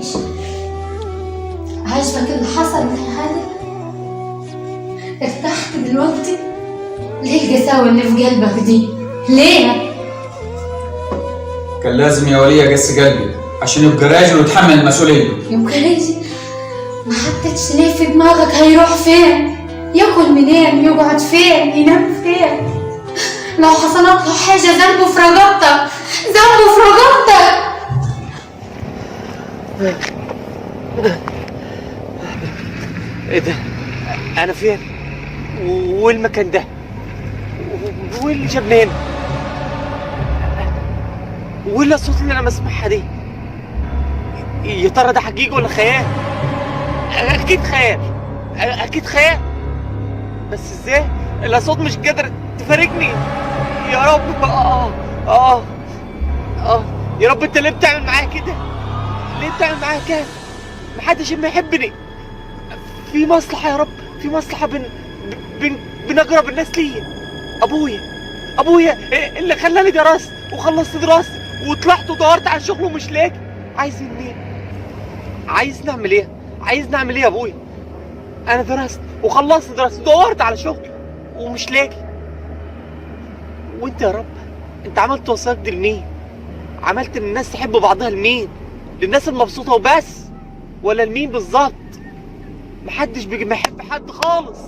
تحكيليش، عاجبك اللي حصل من هذا؟ ارتحت دلوقتي؟ ليه القساوة اللي في قلبك دي؟ ليه؟ كان لازم يا ولية اقسي قلبي عشان يبقى راجل ويتحمل المسؤولية. يبقى راجل؟ ما حطيتش ليه في دماغك هيروح فين؟ ياكل منين؟ يقعد فين؟ ينام فين؟ لو حصلت له حاجة ذنبه في رقبتك، ذنبه في رقبتك. ايه ده؟ انا فين؟ والمكان ده؟ وايه اللي جابني هنا؟ وايه الصوت اللي انا بسمعها دي؟ يا ترى ده حقيقي ولا خيال؟ اكيد خيال، اكيد خيال. بس ازاي الاصوات مش قادره تفارقني؟ يا رب. يا رب، انت ليه بتعمل معايا كده؟ ليه بتعمل معايا كده؟ محدش ما يحبني. في مصلحه يا رب، في مصلحه بين اقرب الناس ليا. ابويا اللي خلاني درست وخلصت دراستي وطلعت ودورت على شغل ومش لاقي. عايز منين؟ عايز نعمل ايه يا ابويا؟ انا درست وخلصت دراستي ودورت على شغل ومش لاقي. وانت يا رب، انت عملت وثائق دي لمين؟ عملت ان الناس تحب بعضها لمين؟ للناس المبسوطه وبس، ولا لمين بالظبط؟ محدش بيجي ما يحب حد خالص.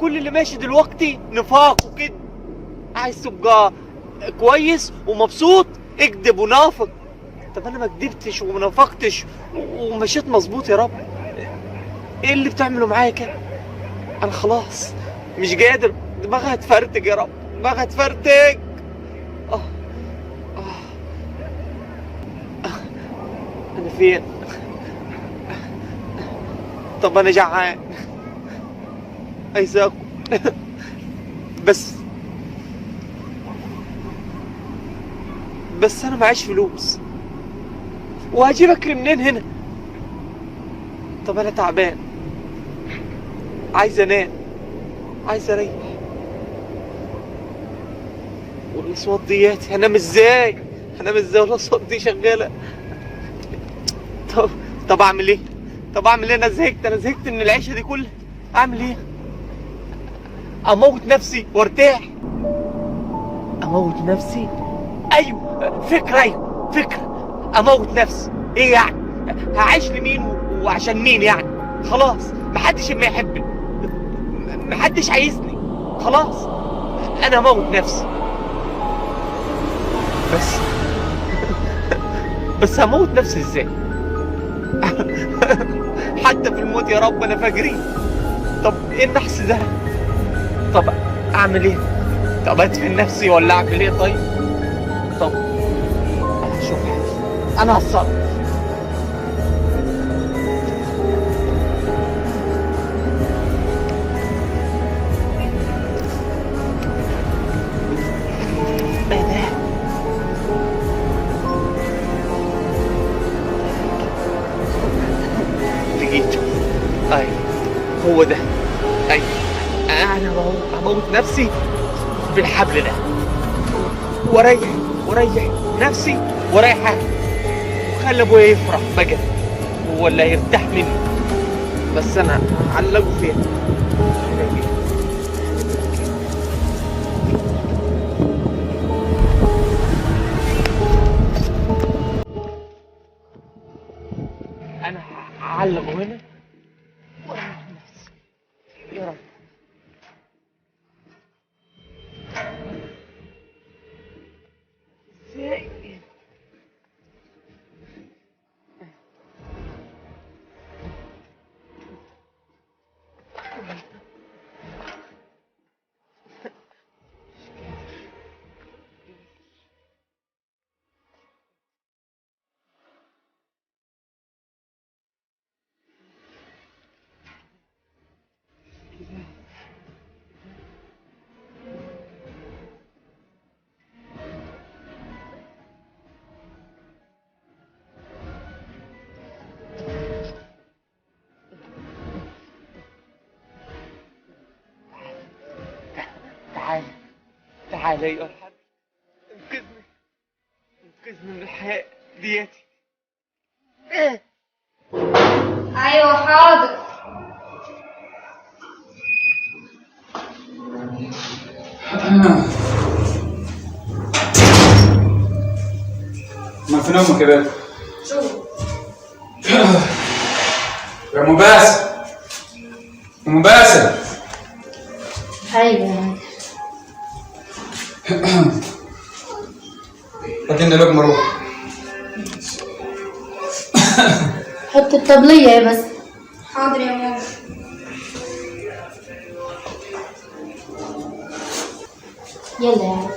كل اللي ماشي دلوقتي نفاق وكده. عايز تبقى كويس ومبسوط؟ اكذب ونافق. طب انا ما كدبتش وما نافقتش ومشيت مظبوط يا رب. ايه اللي بتعمله معايا كده؟ انا خلاص مش قادر، دماغي هتفرتك يا رب، دماغي هتفرتك. آه. انا فين؟ طب انا جعان، عايز اكل. بس انا معيش فلوس، وهجيب اكل منين هنا؟ طب انا تعبان، عايز انام، عايز اريح. والاصوات دياتي هنام ازاي والاصوات دي شغاله؟ طب اعمل ايه؟ انا زهقت من العيشه دي كلها. اعمل ايه؟ اموت نفسي وارتاح؟ اموت نفسي؟ ايوه فكره. اموت نفسي ايه يعني؟ هعيش لمين وعشان مين يعني؟ خلاص محدش ما يحبني، محدش عايزني، خلاص انا اموت نفسي. بس هموت نفسي ازاي؟ حتى في الموت يا رب انا فاجرين. طب ايه النحس ده؟ طب اعمل ايه؟ طب ادفن نفسي ولا اعمل ايه طيب؟ طب انا هشوف حالي، انا هتصرف. ايه ده؟ لقيته. ايوه هو ده. ايوه انا هموت نفسي بالحبل ده، واريح نفسي واريح اهلي، وخلي ابويا يفرح بقى ولا يرتاح مني. بس انا هعلقه فين؟ انا هعلقه هنا واريح نفسي يا رب. ازاي؟ تعال ايها الحاج، انقذني من الحياة دياتي. ايوه حاضر. ما فين امك يا بنت؟ شوف يا ام باسم، ام باسم. ايوه هات لنا لقمه روح. حط الطبلية يا بس. حاضر يا ماما. يلا يا عم.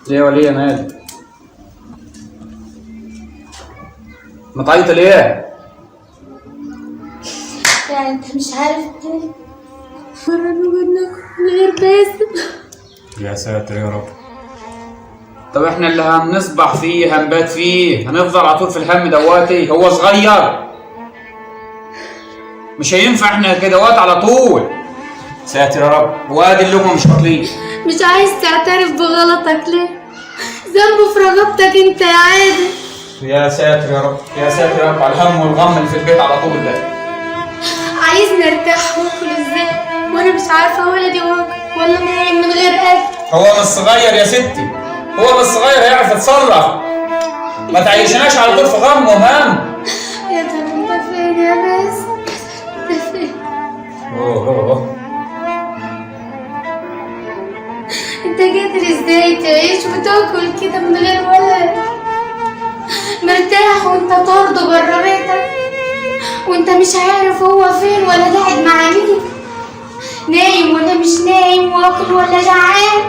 ليه يا وليه مالك؟ متعيطة ليه؟ يعني انت مش عارف تاني مرة نقعد من غير باسم. يا ساتر يا رب. طب احنا اللي هنصبح فيه هنبات فيه هنفضل على طول في الهم دواتي؟ هو صغير مش هينفع احنا كدوات على طول. ساتر يا رب. وادي اللقمة مش واكلين. مش عايز تعترف بغلطك ليه؟ ذنبه في رقبتك انت يا عادل. يا ساتر يا رب، يا ساتر يا رب على الهم والغم اللي في البيت على طول ده. عايز نرتاح واكل ازاي؟ وانا مش عارفه ولدي واكل ولا نايم من غير اكل. هو مش صغير يا ستي، هو مش صغير هيعرف يتصرف. ما تعيشناش على طول في غم وهم. يا ترى انت فين يا بس؟ انت فين؟ اوه انت قادر ازاي تعيش وتاكل كده من غير ولد؟ مرتاح وانت طارده برا بيتك وانت مش عارف هو فين ولا قاعد مع مين، نايم ولا مش نايم، واكل ولا جعان،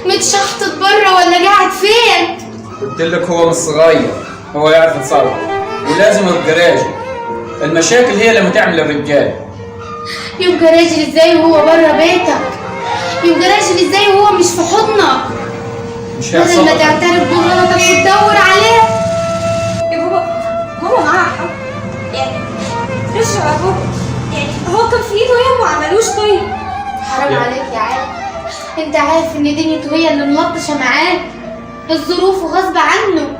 متشحطط برا ولا قاعد فين؟ قلت لك هو مش صغير، هو يعرف يتصرف ولازم يبقى راجل. المشاكل هي لما تعمل الرجال. يبقى راجل ازاي وهو برا بيتك؟ يبقى راجل ازاي وهو مش في حضنك؟ مش لازم ما هيحصل. تعترف بغلطك وتدور عليه. يا بابا هو معاه حق، يعني رجع يا بابا، يعني هو كان في ايده ايه وما عملوش؟ طيب حرام عليك يا عادل، انت عارف ان دنيته هي اللي ملطشه معاه، الظروف وغصب عنه.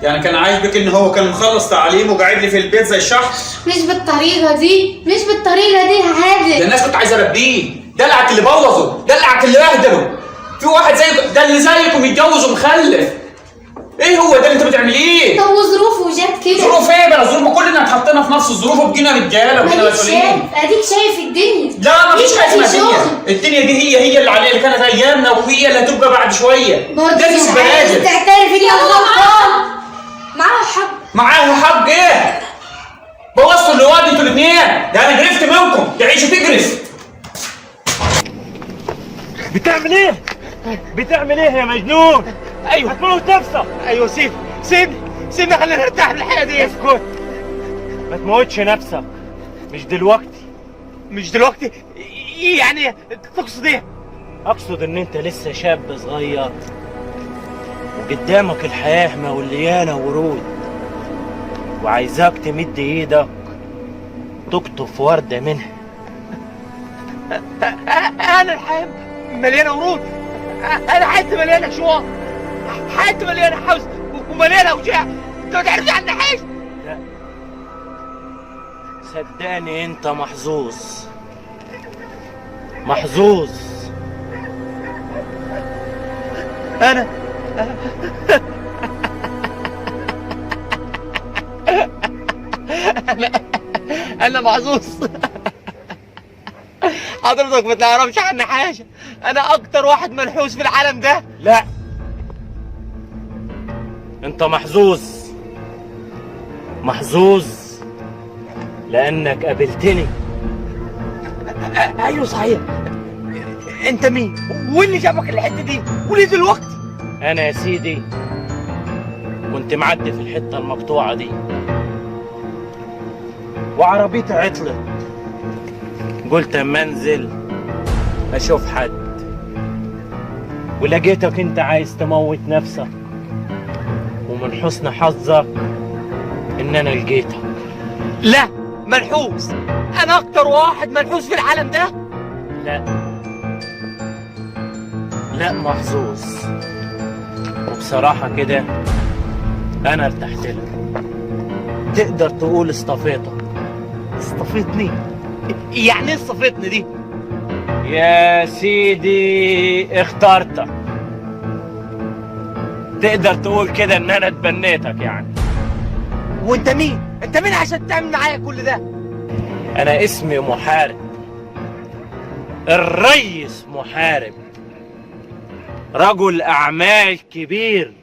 يعني كان عاجبك ان هو كان مخلص تعليمه وقاعد لي في البيت زي الشحط؟ مش بالطريقه دي، مش بالطريقه دي يا ده عادل. الناس كنت عايز اربيه، دلعك اللي بوظه، دلعك اللي بهدله. في واحد زيكم ده اللي زيكم يتجوز ومخلف. ايه هو ده اللي انت بتعمليه؟ طب وظروفه جت كده. ظروف ايه بقى؟ ظروف كلنا اتحطينا في نفس الظروف وبقينا رجاله وبقينا اديك مسؤولين. شايف، اديك شايف الدنيا. لا ما فيش ليه حاجه اسمها في الدنيا. شغل؟ الدنيا دي هي اللي عليها اللي كانت ايامنا وهي اللي هتبقى بعد شويه. برضه لازم مش تبقى عايز راجل. تعترف انك غلطان. معاه حق. معاه حق ايه؟ بوظتوا الواد انتوا الاثنين، ده انا جرفت منكم، تعيشوا تجرف. بتعمل ايه؟ بتعمل ايه يا مجنون؟ ايوه هتموت نفسك. ايوه سيبني خلينا نرتاح من الحياه دي. اسكت، ما تموتش نفسك. مش دلوقتي يعني تقصد ايه؟ اقصد ان انت لسه شاب صغير وقدامك الحياه موليانه ورود، وعايزاك تمد ايدك تقطف ورده منها. انا الحياه مليانه ورود، انا حياتي مليانه شواء، حياتي مليانه حزن ومليانه اوجاع. انت ما تعرفش عني حاجه. لا صدقني انت محظوظ. انا انا محظوظ. حضرتك ما تعرفش عني حاجه، انا اكتر واحد منحوس في العالم ده. لا انت محظوظ لانك قابلتني. ايوه صحيح. انت مين واللي جابك الحته دي وليه دلوقتي؟ انا يا سيدي كنت معدي في الحته المقطوعه دي وعربيتي عطلت، قلت اما انزل اشوف حد، ولقيتك انت عايز تموت نفسك، ومن حسن حظك ان انا لقيتك. لا منحوس. انا اكتر واحد منحوس في العالم ده. لا لا، محظوظ. وبصراحة كده أنا ارتحت لك. تقدر تقول اصطفيتك. اصطفيتني؟ يعني ايه اصطفيتني دي؟ يا سيدي اخترتك. تقدر تقول كده إن أنا اتبنيتك يعني. وانت مين؟ انت مين عشان تعمل معايا كل ده؟ أنا اسمي محارب، الريس محارب، رجل أعمال كبير